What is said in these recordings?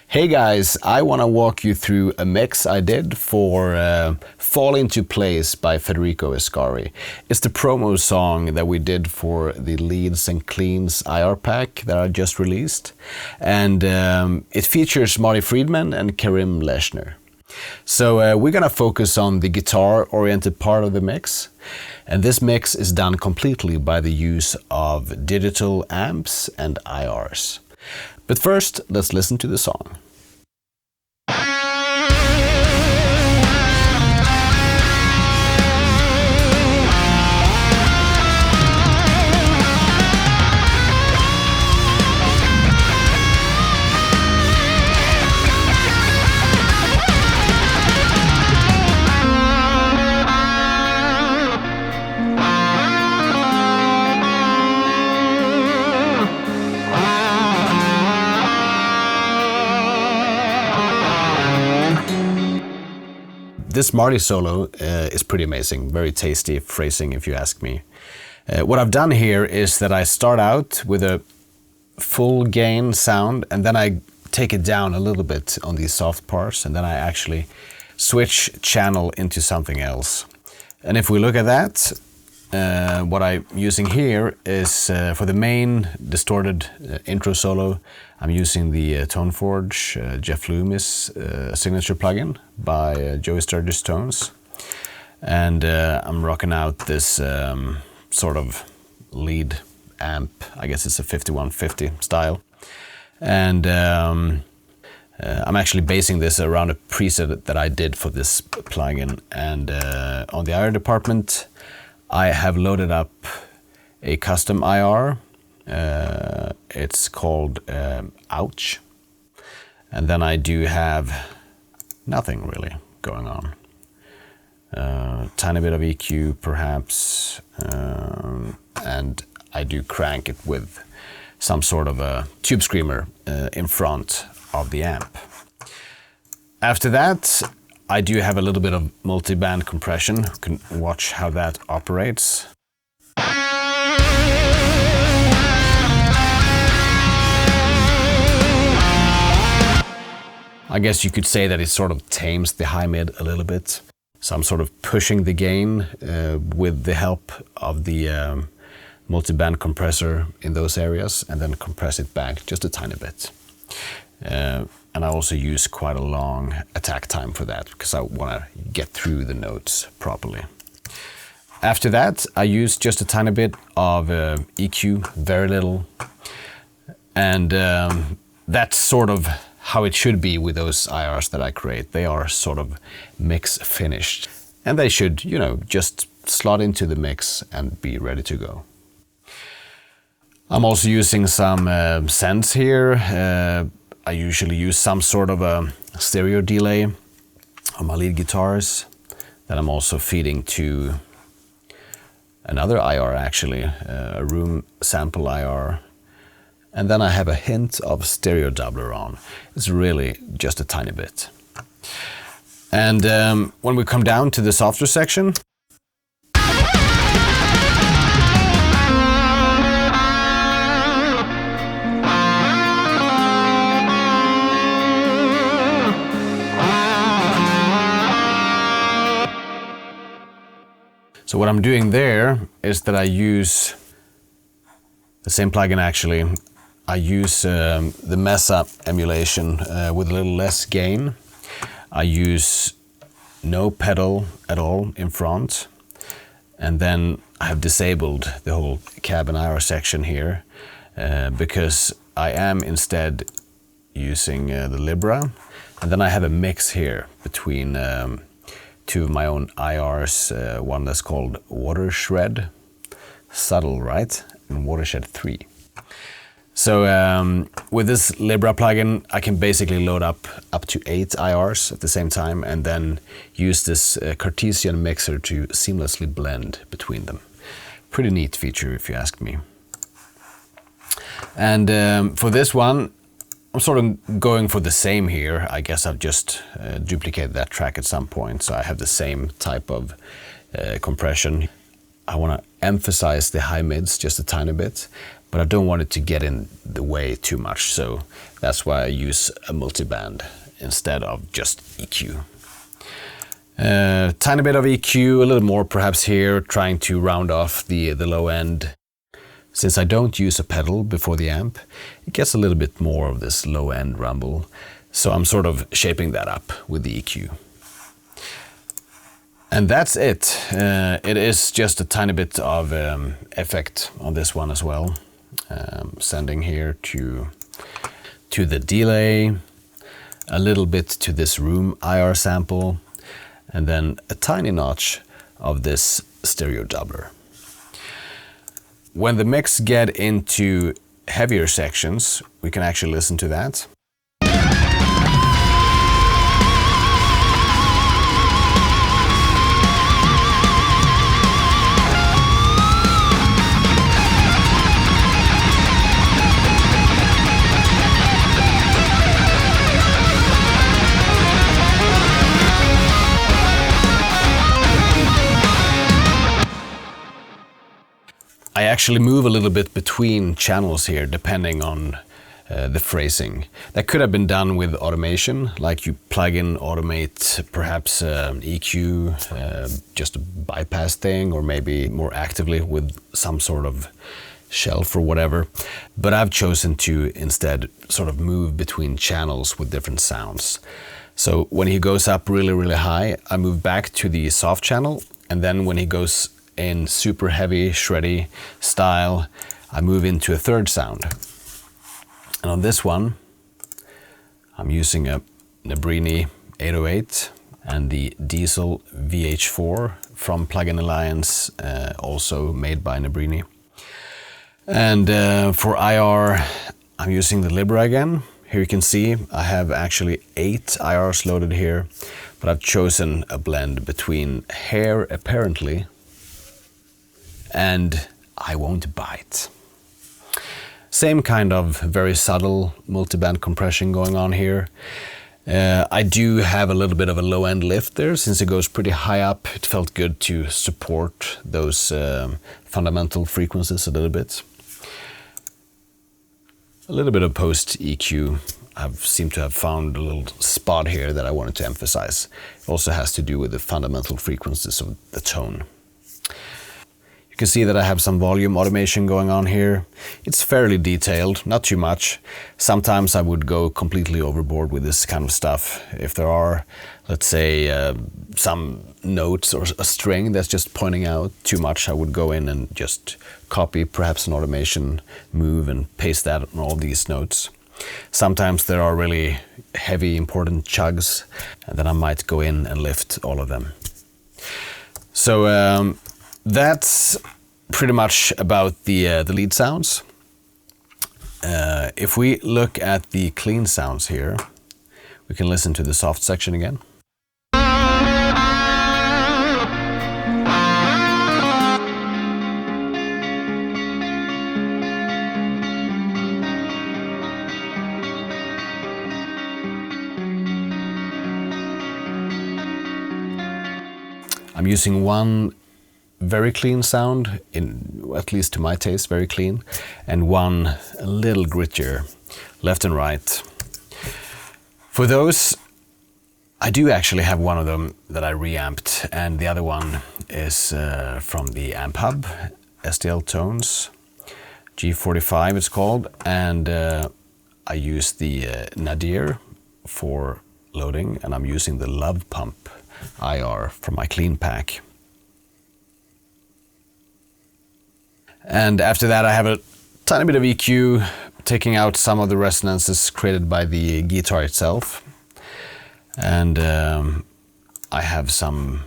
Hey guys, I want to walk you through a mix I did for Fall Into Place by Federico Ascari. It's the promo song that we did for the Leads and Cleans IR pack that I just released. And it features Marty Friedman and Kerim Lechner. So we're gonna focus on the guitar-oriented part of the mix. And this mix is done completely by the use of digital amps and IRs. But first, let's listen to the song. This Marty solo is pretty amazing, very tasty phrasing if you ask me. What I've done here is that I start out with a full gain sound and then I take it down a little bit on these soft parts and then I actually switch channel into something else. And if we look at that, what I'm using here is for the main distorted intro solo, I'm using the Toneforge Jeff Loomis signature plugin by Joey Sturgis Tones. And I'm rocking out this sort of lead amp, I guess it's a 5150 style. And I'm actually basing this around a preset that I did for this plugin. And on the IR department, I have loaded up a custom IR. It's called Ouch. And then I do have nothing really going on. Tiny bit of EQ perhaps, and I do crank it with some sort of a tube screamer in front of the amp. After that, I do have a little bit of multi-band compression. You can watch how that operates. I guess you could say that it sort of tames the high mid a little bit. So I'm sort of pushing the gain with the help of the multi-band compressor in those areas and then compress it back just a tiny bit. And I also use quite a long attack time for that because I want to get through the notes properly. After that, I use just a tiny bit of EQ, very little. And that's sort of how it should be with those IRs that I create. They are sort of mix finished. And they should, you know, just slot into the mix and be ready to go. I'm also using some sends here. I usually use some sort of a stereo delay on my lead guitars that I'm also feeding to another IR actually, a room sample IR. And then I have a hint of stereo doubler on. It's really just a tiny bit. And when we come down to the softer section, so what I'm doing there is that I use the same plugin actually. I use the Mess Up emulation with a little less gain. I use no pedal at all in front. And then I have disabled the whole cab and IR section here because I am instead using the Libra. And then I have a mix here between two of my own IRs, one that's called Watershed, subtle, right? And Watershed 3. So with this Libra plugin, I can basically load up to 8 IRs at the same time and then use this Cartesian mixer to seamlessly blend between them. Pretty neat feature if you ask me. And for this one, I'm sort of going for the same here. I guess I've just duplicated that track at some point, so I have the same type of compression. I want to emphasize the high mids just a tiny bit, but I don't want it to get in the way too much, so that's why I use a multiband instead of just EQ. Tiny bit of EQ, a little more perhaps here, trying to round off the low end. Since I don't use a pedal before the amp, it gets a little bit more of this low end rumble, so I'm sort of shaping that up with the EQ. And that's it. It is just a tiny bit of effect on this one as well. Sending here to the delay, a little bit to this room IR sample, and then a tiny notch of this stereo doubler. When the mix get into heavier sections, we can actually listen to that. I actually move a little bit between channels here depending on the phrasing. That could have been done with automation, like you plug in, automate perhaps EQ, just a bypass thing, or maybe more actively with some sort of shelf or whatever. But I've chosen to instead sort of move between channels with different sounds. So when he goes up really, really high, I move back to the soft channel, and then when he goes in super heavy, shreddy style, I move into a third sound. And on this one, I'm using a Nebrini 808 and the Diesel VH4 from Plug-in Alliance, also made by Nebrini. And for IR, I'm using the Libra again. Here you can see I have actually 8 IRs loaded here, but I've chosen a blend between Hair Apparently and I Won't Bite. Same kind of very subtle multiband compression going on here. I do have a little bit of a low end lift there, since it goes pretty high up. It felt good to support those fundamental frequencies a little bit. A little bit of post EQ. I seem to have found a little spot here that I wanted to emphasize. It also has to do with the fundamental frequencies of the tone. You can see that I have some volume automation going on here. It's fairly detailed, not too much. Sometimes I would go completely overboard with this kind of stuff. If there are, let's say, some notes or a string that's just pointing out too much, I would go in and just copy perhaps an automation move and paste that on all these notes. Sometimes there are really heavy, important chugs, and then I might go in and lift all of them. So that's pretty much about the lead sounds. If we look at the clean sounds here, we can listen to the soft section again. I'm using one very clean sound, at least to my taste, very clean, and one a little grittier, left and right. For those, I do actually have one of them that I reamped, and the other one is from the Amp Hub, STL Tones, G45 it's called, and I use the Nadir for loading, and I'm using the Love Pump IR from my clean pack. And after that I have a tiny bit of EQ, taking out some of the resonances created by the guitar itself. And I have some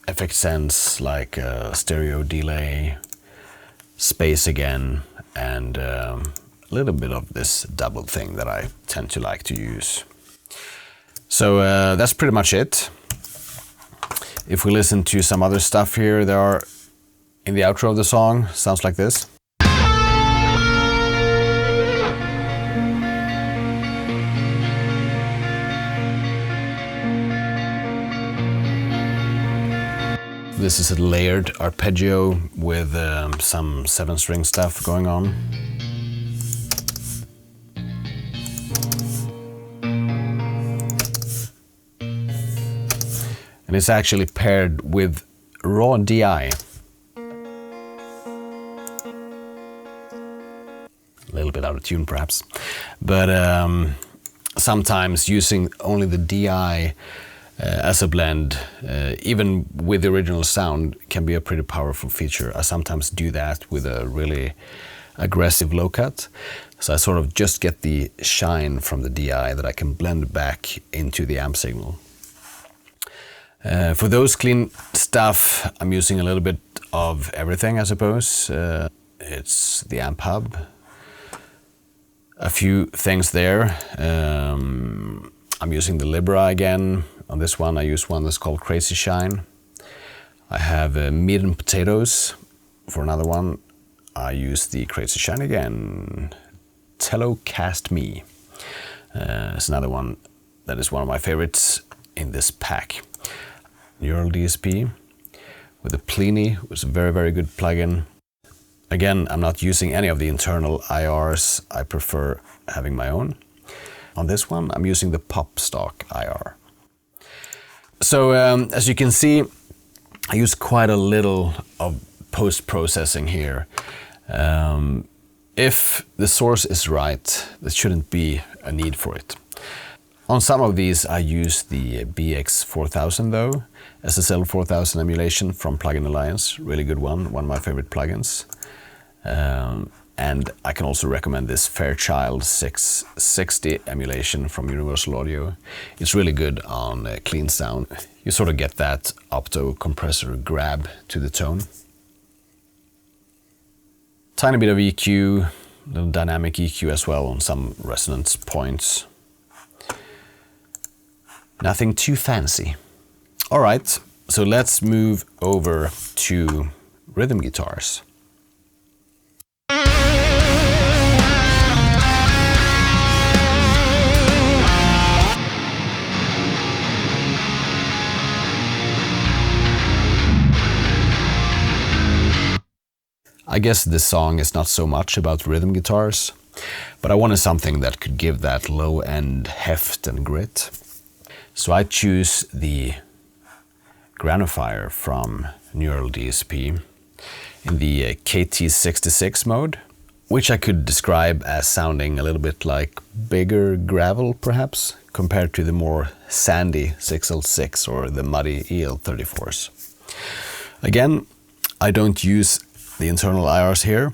effect sense like stereo delay, space again, and a little bit of this double thing that I tend to like to use. So that's pretty much it. If we listen to some other stuff here, there are, in the outro of the song, sounds like this. The this is a layered arpeggio with some 7-string stuff going on. And it's actually paired with raw DI. A little bit out of tune perhaps, but sometimes using only the DI as a blend, even with the original sound, can be a pretty powerful feature. I sometimes do that with a really aggressive low cut, so I sort of just get the shine from the DI that I can blend back into the amp signal. For those clean stuff, I'm using a little bit of everything, I suppose. It's the amp hub, a few things there. I'm using the Libra again. On this one I use one that's called Crazy Shine. I have meat and potatoes. For another one I use the Crazy Shine again. Telecast Me. It's another one that is one of my favorites in this pack. Neural DSP with a Plini, which is a very, very good plugin. Again, I'm not using any of the internal IRs. I prefer having my own. On this one, I'm using the Pop Stock IR. So as you can see, I use quite a little of post-processing here. If the source is right, there shouldn't be a need for it. On some of these I use the BX4000 though, SSL 4000 emulation from Plugin Alliance, really good one of my favorite plugins. And I can also recommend this Fairchild 660 emulation from Universal Audio. It's really good on clean sound. You sort of get that opto compressor grab to the tone. Tiny bit of EQ, little dynamic EQ as well on some resonance points. Nothing too fancy. All right, so let's move over to rhythm guitars. I guess this song is not so much about rhythm guitars, but I wanted something that could give that low-end heft and grit. So I choose the Granifier from Neural DSP in the KT66 mode, which I could describe as sounding a little bit like bigger gravel perhaps, compared to the more sandy 6L6 or the muddy EL34s. Again, I don't use the internal IRs here.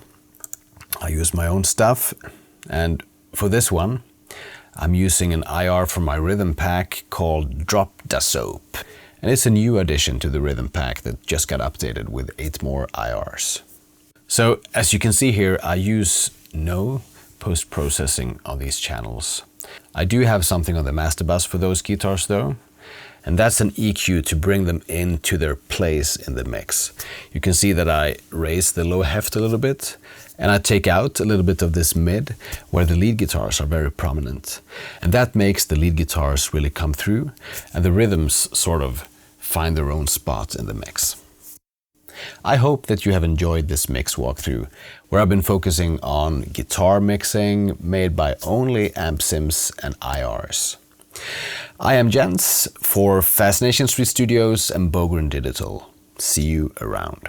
I use my own stuff, and for this one I'm using an IR from my rhythm pack called Drop Da Soap, and it's a new addition to the rhythm pack that just got updated with 8 more IRs. So as you can see here, I use no post-processing on these channels. I do have something on the master bus for those guitars though, and that's an EQ to bring them into their place in the mix. You can see that I raise the low heft a little bit, and I take out a little bit of this mid where the lead guitars are very prominent. And that makes the lead guitars really come through, and the rhythms sort of find their own spot in the mix. I hope that you have enjoyed this mix walkthrough, where I've been focusing on guitar mixing made by only amp sims and IRs. I am Jens for Fascination Street Studios and Bogren Digital. See you around.